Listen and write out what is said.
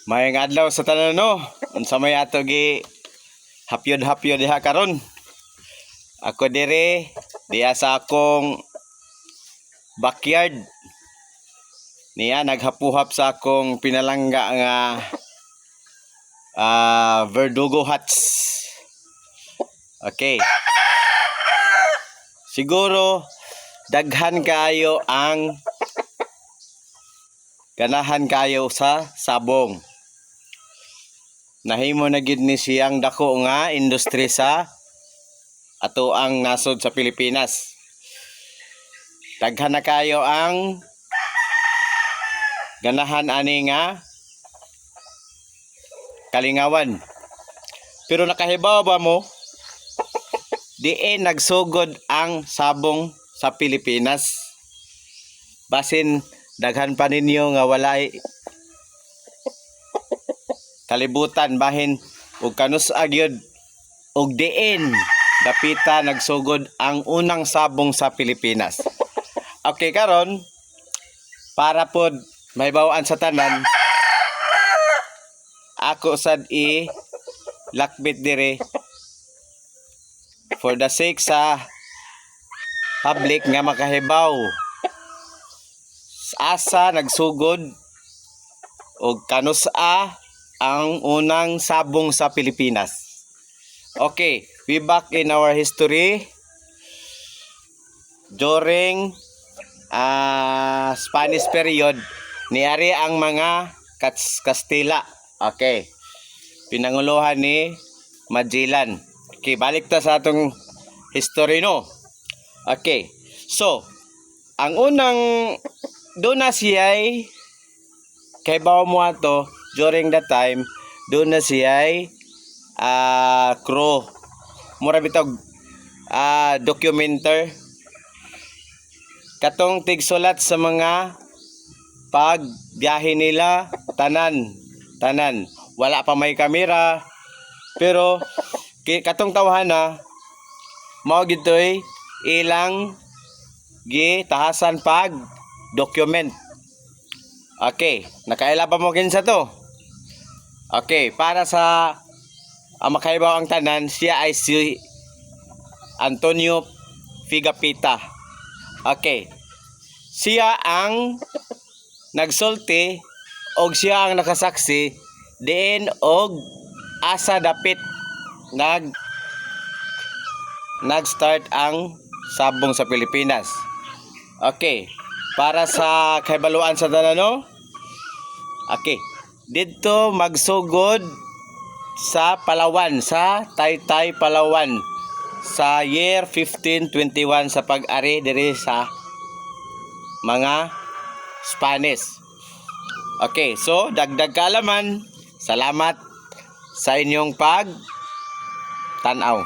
Mayang adlaw sa tanan no. Unsa may ato gi hapyod-hapyod diha karon. Ako dire diha sa akong backyard. Niya naghapuhap sa akong pinalangga nga Verdugo huts. Okay. Siguro daghan kayo ang ganahan kayo sa sabong. Nahimo na gid ni siyang dako nga industry sa ato ang nasod sa Pilipinas. Daghan na kayo ang ganahan ani nga kalingawan. Pero nakahibaw ba mo? Diin nagsugod ang sabong sa Pilipinas. Basin daghan pa ninyo nga walay kalibutan bahin ug kanus agyod ug diin dapita nagsugod ang unang sabong sa Pilipinas. Okay karon para pod mahibaw-an sa tanan ako sad lakbit dire for the sake sa public nga makahibaw asa nagsugod og kanusa ang unang sabong sa Pilipinas. Okay, we back in our history during Spanish period niari ang mga Kastila. Okay. Pinanguluhan ni Magellan. Okay, balik ta sa atong history no. Okay. So, ang unang doon na siya'y kay bawo mo ato during that time doon na siya'y crew. Mura bitog documenter. Katong tigsulat sa mga pagbiyahe nila tanan. Wala pa may kamera pero katong tawhana mao gitoy ilang gitahasan pag document. Okay, nakaila pa mo kinsa to? Okay, para sa makahibaw ang tanan, siya ay si Antonio Pigafetta. Okay. Siya ang nagsulti og siya ang nakasaksi diin og asa dapit nag-start ang sabong sa Pilipinas. Okay. Para sa kahibaluan sa tanan no? Okay. Dito magsugod sa Palawan, sa Taytay, Palawan sa year 1521 sa pag-ari diri sa mga Spanish. Okay, so dagdag kaalaman. Salamat sa inyong pag tanaw.